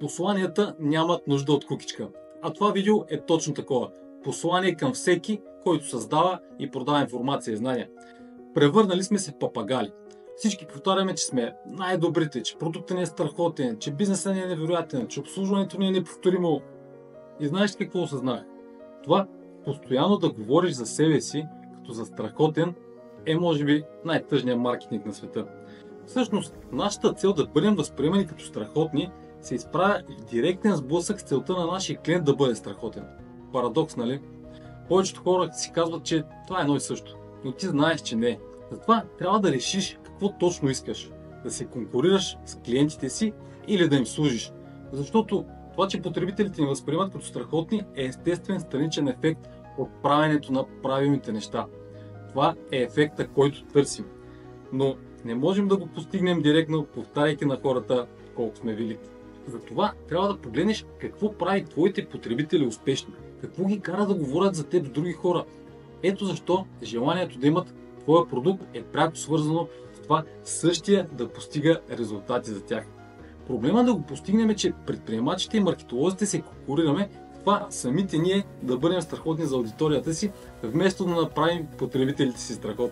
Посланията нямат нужда от кукичка. А това видео е точно такова. Послание към всеки, който създава и продава информация и знания. Превърнали сме се в папагали. Всички повтаряме, че сме най-добрите, че продуктът ни е страхотен, че бизнесът ни е невероятен, че обслужването ни е неповторимо. И знаеш ли какво осъзнах? Това постоянно да говориш за себе си като за страхотен е може би най-тъжният маркетинг на света. Всъщност, нашата цел да бъдем възприемани като страхотни се изправя в директен сблъсък с целта на нашия клиент да бъде страхотен. Парадокс, нали? Повечето хора си казват, че това е едно и също, но ти знаеш, че не е. Затова трябва да решиш какво точно искаш. Да се конкурираш с клиентите си или да им служиш. Защото това, че потребителите ни възприемат като страхотни, е естествен страничен ефект от правенето на правилните неща. Това е ефекта, който търсим. Но не можем да го постигнем директно, повтаряйки на хората колко сме велики. Затова трябва да погледнеш какво прави твоите потребители успешни. Какво ги кара да говорят за теб с други хора. Ето защо желанието да имат твоя продукт е пряко свързано с това същия да постига резултати за тях. Проблема да го постигнем е, че предприемачите и маркетолозите се конкурираме в това самите ние да бъдем страхотни за аудиторията си, вместо да направим потребителите си страхотни.